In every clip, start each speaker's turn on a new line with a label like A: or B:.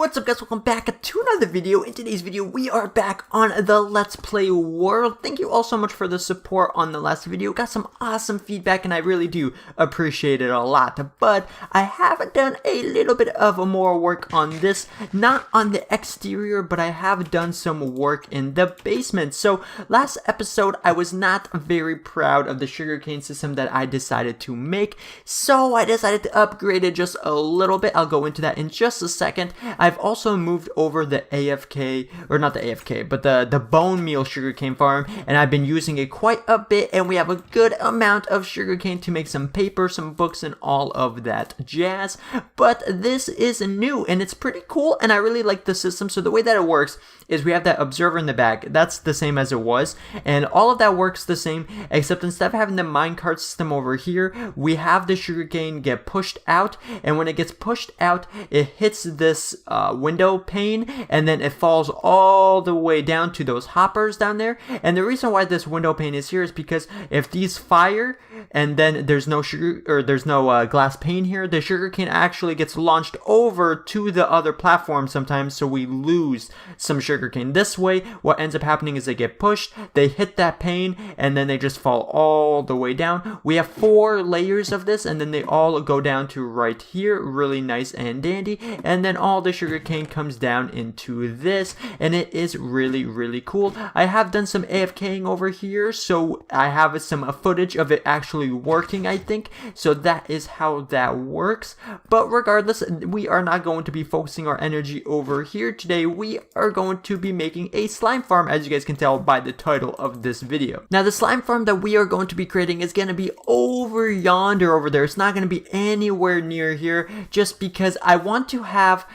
A: What's up guys, welcome back to another video. In today's video we are back on the Let's Play world. Thank you all so much for the support on the last video. Got some awesome feedback and I really do appreciate it a lot. But I have done a little bit of more work on this. Not on the exterior, but I have done some work in the basement. So last episode I was not very proud of the sugarcane system that I decided to make. So I decided to upgrade it just a little bit. I'll go into that in just a second. I've also moved over the AFK, or not the AFK, but the bone meal sugarcane farm, and I've been using it quite a bit, and we have a good amount of sugarcane to make some paper, some books, and all of that jazz. But this is new, and it's pretty cool, and I really like the system. So the way that it works is we have that observer in the back. That's the same as it was, and all of that works the same, except instead of having the minecart system over here, we have the sugarcane get pushed out, and when it gets pushed out, it hits this window pane, and then it falls all the way down to those hoppers down there. And the reason why this window pane is here is because if these fire and then there's no glass pane here, the sugarcane actually gets launched over to the other platform sometimes, so we lose some sugarcane. This way what ends up happening is they get pushed, they hit that pane, and then they just fall all the way down. We have 4 layers of this, and then they all go down to right here, really nice and dandy, and then all the sugarcane comes down into this, and it is really cool. I have done some AFKing over here, so I have some footage of it actually working, I think, so that is how that works. But regardless, we are not going to be focusing our energy over here today. We are going to be making a slime farm, as you guys can tell by the title of this video. Now the slime farm that we are going to be creating is going to be over yonder over there. It's not going to be anywhere near here, just because I want to have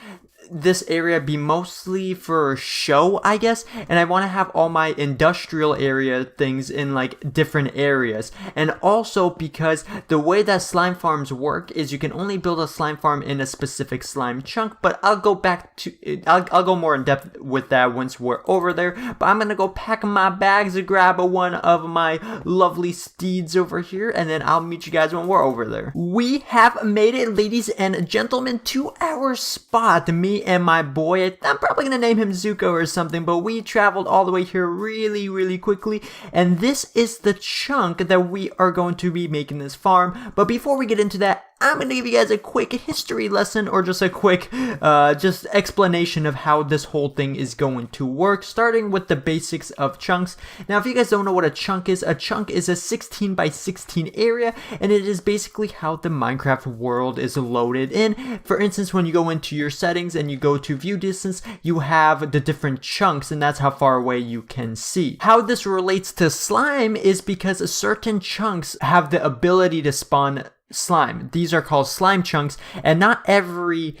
A: this area be mostly for show, I guess, and I want to have all my industrial area things in like different areas. And also because the way that slime farms work is you can only build a slime farm in a specific slime chunk, but I'll go back to I'll go more in depth with that once we're over there. But I'm gonna go pack my bags and grab one of my lovely steeds over here, and then I'll meet you guys when we're over there. We have made it, ladies and gentlemen, to our spot. Me and my boy, I'm probably gonna name him Zuko or something, but we traveled all the way here really quickly, and this is the chunk that we are going to be making this farm. But before we get into that, I'm going to give you guys a quick history lesson, or just a quick just explanation of how this whole thing is going to work, starting with the basics of chunks. Now, if you guys don't know what a chunk is a 16 by 16 area, and it is basically how the Minecraft world is loaded in. For instance, when you go into your settings and you go to view distance, you have the different chunks, and that's how far away you can see. How this relates to slime is because certain chunks have the ability to spawn slime. These are called slime chunks, and not every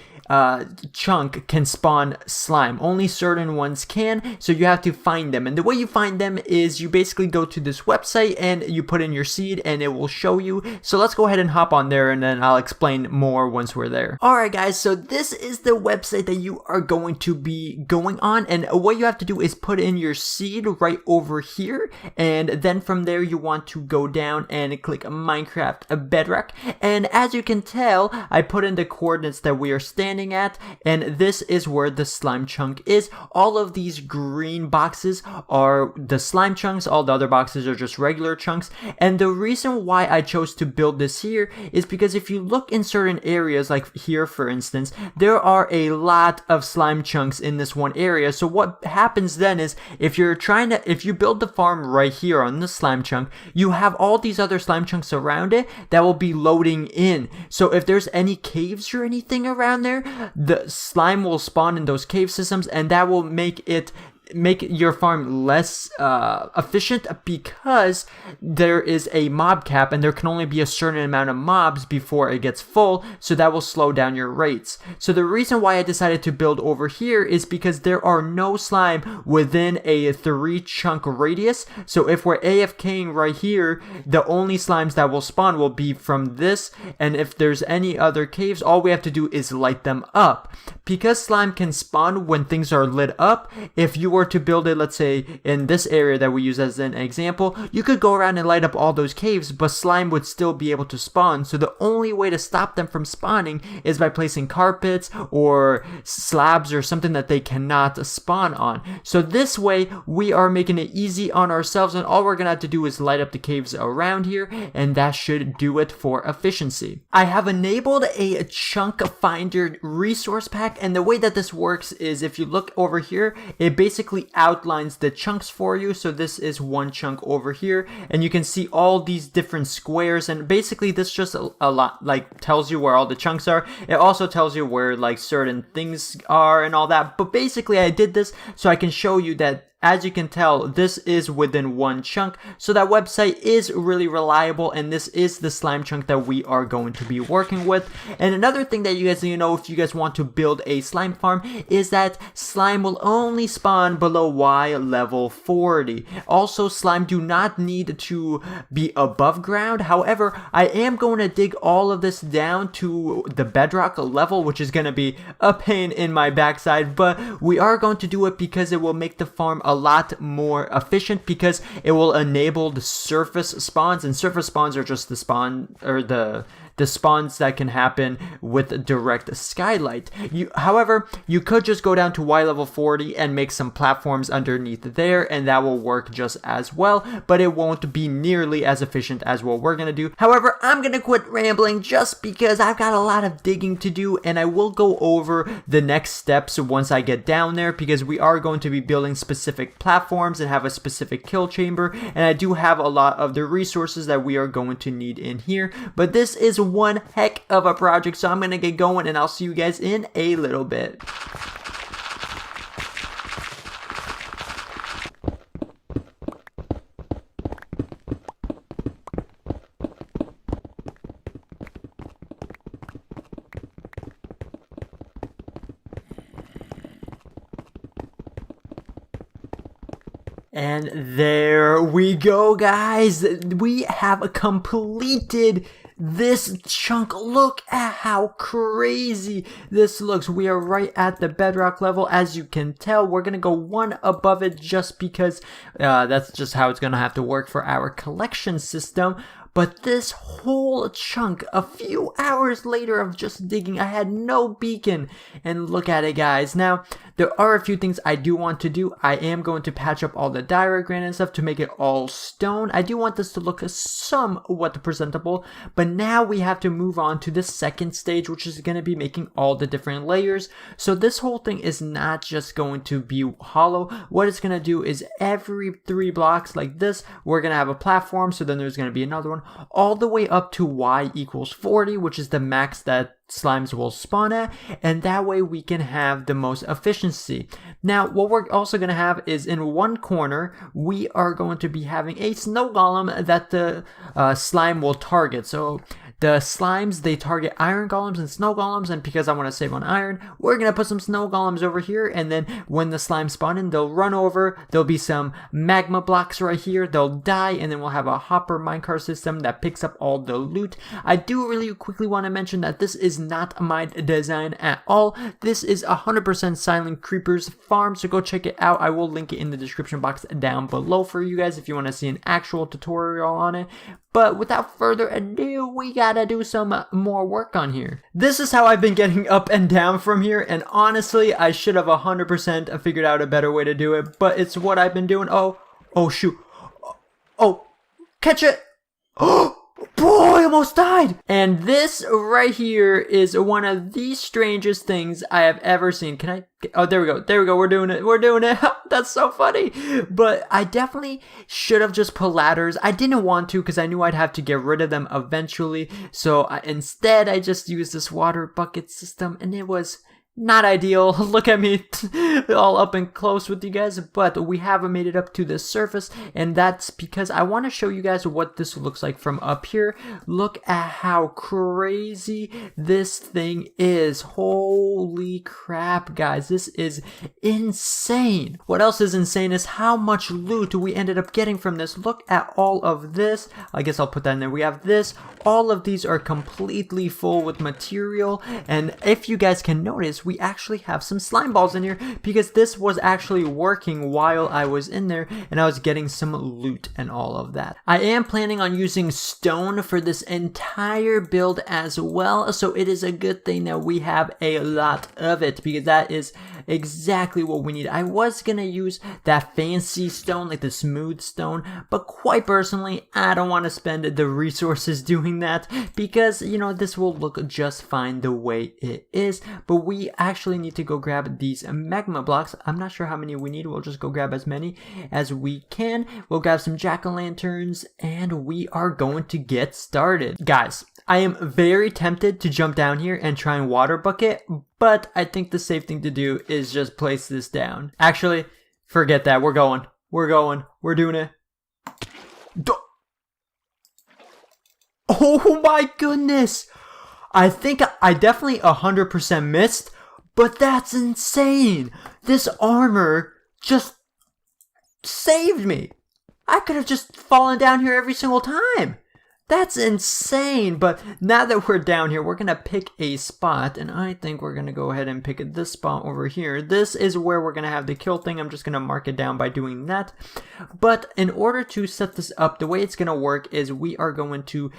A: chunk can spawn slime. Only certain ones can, so you have to find them. And the way you find them is you basically go to this website and you put in your seed and it will show you. So let's go ahead and hop on there, and then I'll explain more once we're there. Alright guys, so this is the website that you are going to be going on, and what you have to do is put in your seed right over here, and then from there you want to go down and click Minecraft Bedrock. And as you can tell, I put in the coordinates that we are standing at, and this is where the slime chunk is. All of these green boxes are the slime chunks, all the other boxes are just regular chunks. And the reason why I chose to build this here is because if you look in certain areas, like here for instance, there are a lot of slime chunks in this one area. So what happens then is if you build the farm right here on the slime chunk, you have all these other slime chunks around it that will be loading in. So if there's any caves or anything around there, the slime will spawn in those cave systems, and that will make your farm less efficient, because there is a mob cap and there can only be a certain amount of mobs before it gets full, so that will slow down your rates. So the reason why I decided to build over here is because there are no slime within a 3 chunk radius. So if we're AFKing right here, the only slimes that will spawn will be from this, and if there's any other caves, all we have to do is light them up. Because slime can spawn when things are lit up, if you were were to build it, let's say in this area that we use as an example, you could go around and light up all those caves, but slime would still be able to spawn. So the only way to stop them from spawning is by placing carpets or slabs or something that they cannot spawn on. So this way we are making it easy on ourselves, and all we're gonna have to do is light up the caves around here, and that should do it for efficiency. I have enabled a chunk finder resource pack, and the way that this works is if you look over here, it basically outlines the chunks for you. So this is one chunk over here, and you can see all these different squares, and basically this just a lot like tells you where all the chunks are. It also tells you where like certain things are and all that, but basically I did this so I can show you that, as you can tell, this is within one chunk, so that website is really reliable, and this is the slime chunk that we are going to be working with. And another thing that you guys need to know if you guys want to build a slime farm is that slime will only spawn below Y level 40. Also, slime do not need to be above ground. However, I am going to dig all of this down to the bedrock level, which is going to be a pain in my backside, but we are going to do it because it will make the farm a lot more efficient, because it will enable the surface spawns, and surface spawns are just the spawn or the spawns that can happen with direct skylight. However, you could just go down to Y level 40 and make some platforms underneath there, and that will work just as well, but it won't be nearly as efficient as what we're gonna do. However, I'm gonna quit rambling just because I've got a lot of digging to do, and I will go over the next steps once I get down there, because we are going to be building specific platforms and have a specific kill chamber, and I do have a lot of the resources that we are going to need in here, but this is one heck of a project, so I'm gonna get going, and I'll see you guys in a little bit. And there we go, guys. We have completed this chunk. Look at how crazy this looks. We are right at the bedrock level. As you can tell, we're gonna go one above it just because that's just how it's gonna have to work for our collection system. But this whole chunk, a few hours later of just digging, I had no beacon, and look at it, guys. Now, there are a few things I do want to do. I am going to patch up all the diagram and stuff to make it all stone. I do want this to look somewhat presentable, but now we have to move on to the second stage, which is going to be making all the different layers. So this whole thing is not just going to be hollow. What it's going to do is every 3 blocks like this, we're going to have a platform, so then there's going to be another one, all the way up to Y equals 40, which is the max that slimes will spawn at, and that way we can have the most efficiency. Now, what we're also going to have is in one corner, we are going to be having a snow golem that the slime will target. So the slimes, they target iron golems and snow golems, and because I want to save on iron, we're going to put some snow golems over here, and then when the slimes spawn in, they'll run over, there'll be some magma blocks right here, they'll die, and then we'll have a hopper minecart system that picks up all the loot. I do really quickly want to mention that this is not my design at all. This is 100% Silent Creepers farm, so go check it out. I will link it in the description box down below for you guys if you want to see an actual tutorial on it. But without further ado, we gotta do some more work on here. This is how I've been getting up and down from here, and honestly, I should have 100% figured out a better way to do it, but it's what I've been doing. Oh shoot. Oh, catch it. Oh, boy, I almost died. And this right here is one of the strangest things I have ever seen. Can I? Oh, there we go. There we go. We're doing it. That's so funny. But I definitely should have just put ladders. I didn't want to because I knew I'd have to get rid of them eventually. So instead, I just used this water bucket system, and it was not ideal. Look at me all up and close with you guys, but we haven't made it up to the surface, and that's because I want to show you guys what this looks like from up here. Look at how crazy this thing is. Holy crap, guys, this is insane. What else is insane is how much loot we ended up getting from this. Look at all of this. I guess I'll put that in there. We have this. All of these are completely full with material, and if you guys can notice, we actually have some slime balls in here because this was actually working while I was in there and I was getting some loot and all of that. I am planning on using stone for this entire build as well, so it is a good thing that we have a lot of it because that is exactly what we need. I was gonna use that fancy stone, like the smooth stone, but quite personally, I don't want to spend the resources doing that because, you know, this will look just fine the way it is. But we actually need to go grab these magma blocks. I'm not sure how many we need. We'll just go grab as many as we can. We'll grab some jack-o'-lanterns and we are going to get started. Guys, I am very tempted to jump down here and try and water bucket, but I think the safe thing to do is just place this down. Actually, forget that. We're going. We're doing it. Oh my goodness. I think I definitely 100% missed, but that's insane. This armor just saved me. I could have just fallen down here every single time. That's insane, but now that we're down here, we're going to pick a spot, and I think we're going to go ahead and pick this spot over here. This is where we're going to have the kill thing. I'm just going to mark it down by doing that. But in order to set this up, the way it's going to work is we are going to,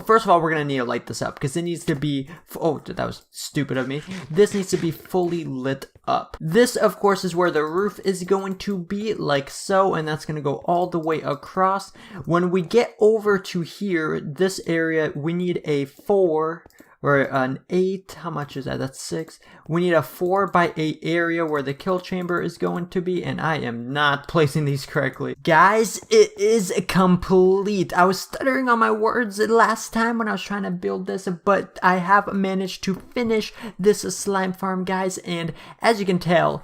A: first of all, we're going to need to light this up because it needs to be, oh, that was stupid of me. This needs to be fully lit up. This, of course, is where the roof is going to be, like so, and that's going to go all the way across. When we get over to here, this area, we need a 4 or an 8. How much is that? That's 6. We need a 4x8 area where the kill chamber is going to be, and I am not placing these correctly. Guys, it is complete. I was stuttering on my words last time when I was trying to build this, but I have managed to finish this slime farm, guys, and as you can tell,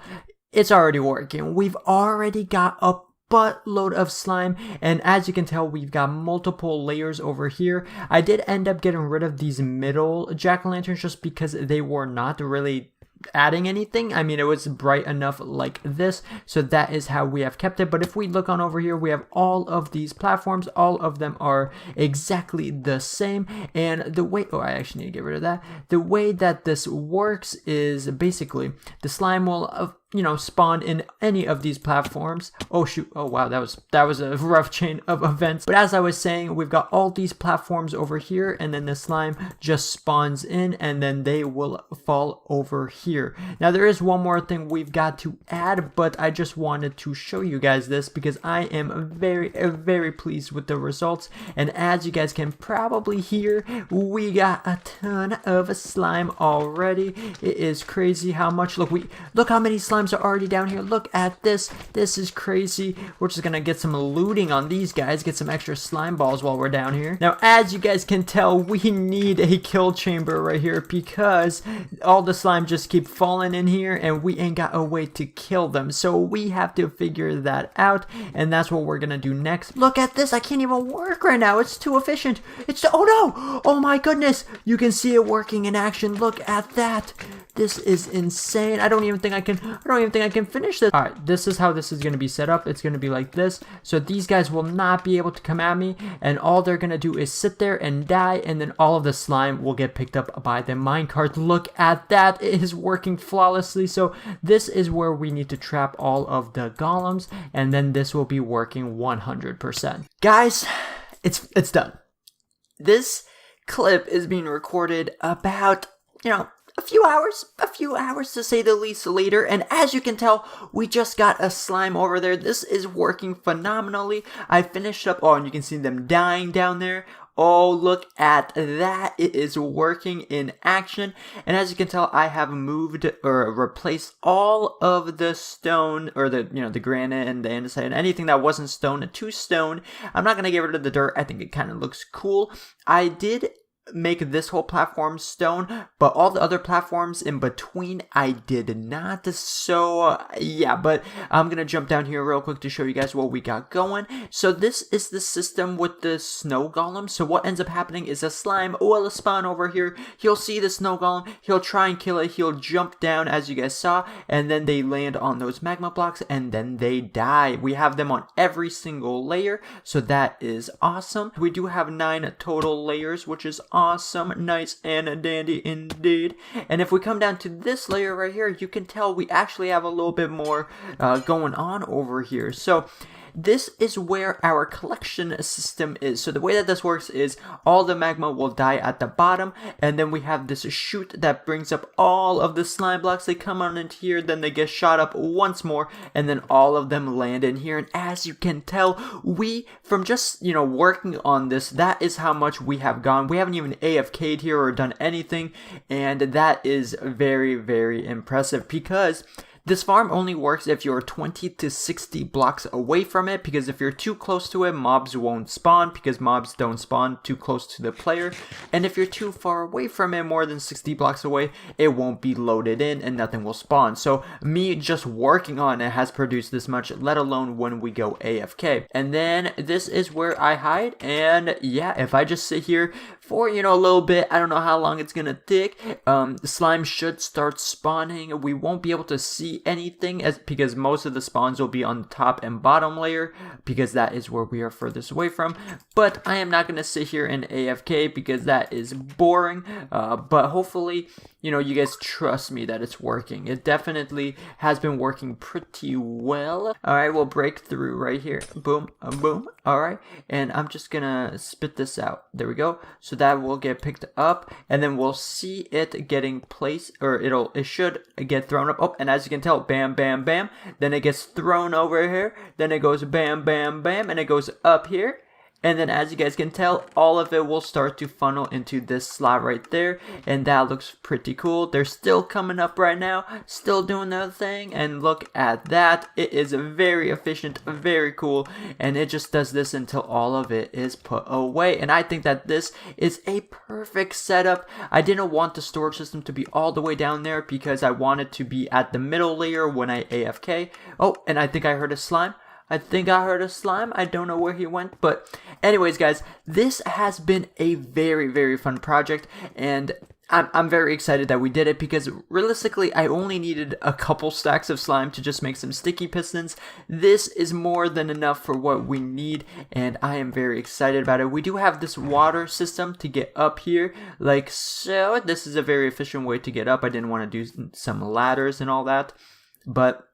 A: it's already working. We've already got a buttload of slime, and as you can tell, we've got multiple layers over here. I did end up getting rid of these middle jack-o'-lanterns just because they were not really adding anything. I mean, it was bright enough like this, so that is how we have kept it. But if we look on over here, we have all of these platforms. All of them are exactly the same, and the way, oh, I actually need to get rid of that. The way that this works is basically the slime will you know, spawn in any of these platforms. Oh shoot, oh wow, that was a rough chain of events. But as I was saying, we've got all these platforms over here, and then the slime just spawns in, and then they will fall over here. Now there is one more thing we've got to add, but I just wanted to show you guys this because I am very pleased with the results. And as you guys can probably hear, we got a ton of slime already. It is crazy how much. Look how many slime are already down here. Look at this. This is crazy. We're just gonna get some looting on these guys, get some extra slime balls while we're down here. Now, as you guys can tell, we need a kill chamber right here because all the slime just keep falling in here and we ain't got a way to kill them. So we have to figure that out, and that's what we're gonna do next. Look at this. I can't even work right now. It's too efficient. Oh no! Oh my goodness! You can see it working in action. Look at that. This is insane. I don't even think I can finish this. All right, this is how this is going to be set up. It's going to be like this. So these guys will not be able to come at me, and all they're going to do is sit there and die, and then all of the slime will get picked up by the minecart. Look at that. It is working flawlessly. So this is where we need to trap all of the golems, and then this will be working 100%. Guys, it's done. This clip is being recorded about, you know, a few hours to say the least later, and as you can tell, we just got a slime over there. This is working phenomenally. I finished up, oh, and you can see them dying down there. Oh, look at that. It is working in action. And as you can tell, I have moved or replaced all of the stone, or the, you know, the granite and the andesite and anything that wasn't stone to stone. I'm not going to get rid of the dirt. I think it kind of looks cool. I did make this whole platform stone, but all the other platforms in between I did not. So yeah, but I'm gonna jump down here real quick to show you guys what we got going. So this is the system with the snow golem. So what ends up happening is a slime will spawn over here. He'll see the snow golem, he'll try and kill it, he'll jump down as you guys saw, and then they land on those magma blocks and then they die. We have them on every single layer, so that is awesome. We do have 9 total layers, which is awesome, nice and dandy indeed. And if we come down to this layer right here, you can tell we actually have a little bit more going on over here. So this is where our collection system is. So the way that this works is all the magma will die at the bottom, and then we have this chute that brings up all of the slime blocks. They come on into here, then they get shot up once more, and then all of them land in here. And as you can tell, we, from just, you know, working on this, that is how much we have gone. We haven't even AFK'd here or done anything, and that is very, very impressive, because this farm only works if you're 20 to 60 blocks away from it, because if you're too close to it, mobs won't spawn, because mobs don't spawn too close to the player. And if you're too far away from it, more than 60 blocks away, it won't be loaded in and nothing will spawn. So me just working on it has produced this much, let alone when we go AFK. And then this is where I hide, and yeah, if I just sit here for, you know, a little bit, I don't know how long it's gonna take, the slime should start spawning. We won't be able to see anything because most of the spawns will be on the top and bottom layer, because that is where we are furthest away from. But I am not gonna sit here in AFK because that is boring, but hopefully, you know, you guys trust me that it's working. It definitely has been working pretty well. All right, we'll break through right here. Boom, boom. All right, and I'm just gonna spit this out. There we go. So that will get picked up, and then we'll see it getting placed, or it should get thrown up. Oh, and as you can tell, bam, bam, bam. Then it gets thrown over here. Then it goes bam, bam, bam, and it goes up here. And then as you guys can tell, all of it will start to funnel into this slot right there. And that looks pretty cool. They're still coming up right now, still doing their thing. And look at that. It is very efficient, very cool. And it just does this until all of it is put away. And I think that this is a perfect setup. I didn't want the storage system to be all the way down there because I wanted to be at the middle layer when I AFK. Oh, and I think I heard a slime. I don't know where he went, but anyways, guys, this has been a very, very fun project, and I'm very excited that we did it, because realistically, I only needed a couple stacks of slime to just make some sticky pistons. This is more than enough for what we need, and I am very excited about it. We do have this water system to get up here, like so. This is a very efficient way to get up. I didn't want to do some ladders and all that, but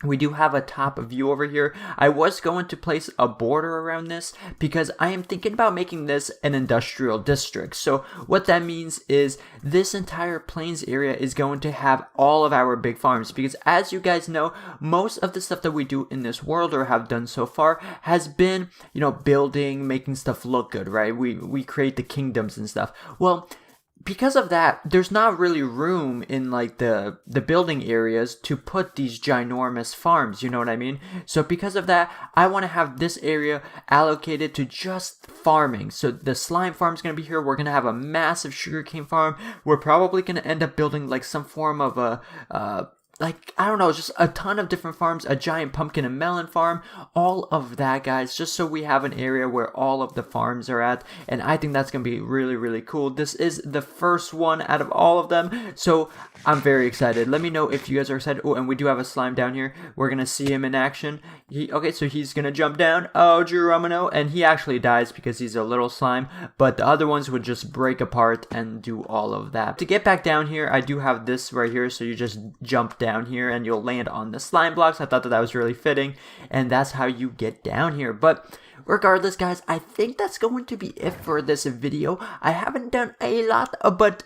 A: we do have a top view over here. I was going to place a border around this because I am thinking about making this an industrial district. So what that means is this entire plains area is going to have all of our big farms, because as you guys know, most of the stuff that we do in this world or have done so far has been, you know, building, making stuff look good, right? We create the kingdoms and stuff. Well, because of that, there's not really room in like the building areas to put these ginormous farms, you know what I mean? So because of that, I want to have this area allocated to just farming. So the slime farm is going to be here. We're going to have a massive sugarcane farm. We're probably going to end up building like some form of a like, I don't know, just a ton of different farms, a giant pumpkin and melon farm, all of that, guys, just so we have an area where all of the farms are at. And I think that's going to be really, really cool. This is the first one out of all of them, so I'm very excited. Let me know if you guys are excited. Oh, and we do have a slime down here. We're going to see him in action. Okay, so he's going to jump down. Oh, Geronimo. And he actually dies because he's a little slime, but the other ones would just break apart and do all of that. To get back down here, I do have this right here, so you just jump down here and you'll land on the slime blocks. I thought that was really fitting, and that's how you get down here. But regardless, guys, I think that's going to be it for this video. I haven't done a lot, but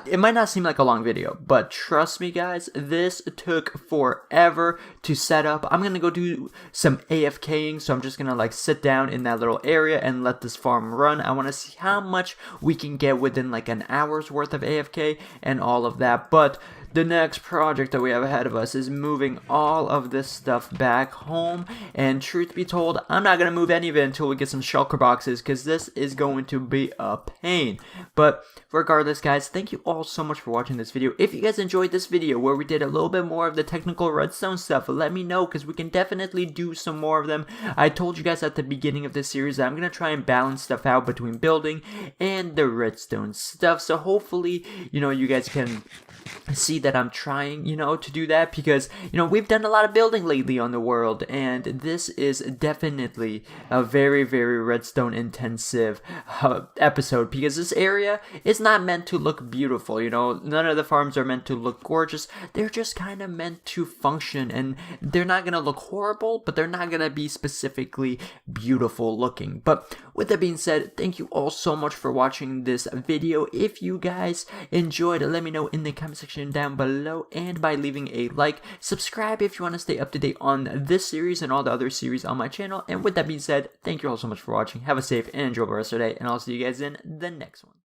A: it might not seem like a long video, but trust me, guys, this took forever to set up. I'm gonna go do some AFKing, so I'm just gonna like sit down in that little area and let this farm run. I want to see how much we can get within like an hour's worth of AFK and all of that. But the next project that we have ahead of us is moving all of this stuff back home, and truth be told, I'm not going to move any of it until we get some shulker boxes, because this is going to be a pain. But regardless, guys, thank you all so much for watching this video. If you guys enjoyed this video where we did a little bit more of the technical redstone stuff, let me know, because we can definitely do some more of them. I told you guys at the beginning of this series that I'm going to try and balance stuff out between building and the redstone stuff, so hopefully, you know, you guys can see that I'm trying, to do that, because, we've done a lot of building lately on the world, and this is definitely a very, very redstone intensive episode, because this area is not meant to look beautiful, none of the farms are meant to look gorgeous. They're just kind of meant to function, and they're not going to look horrible, but they're not going to be specifically beautiful looking. But with that being said, thank you all so much for watching this video. If you guys enjoyed, let me know in the comment section down below, and by leaving a like. Subscribe if you want to stay up to date on this series and all the other series on my channel. And with that being said, thank you all so much for watching. Have a safe and enjoyable rest of your day, and I'll see you guys in the next one.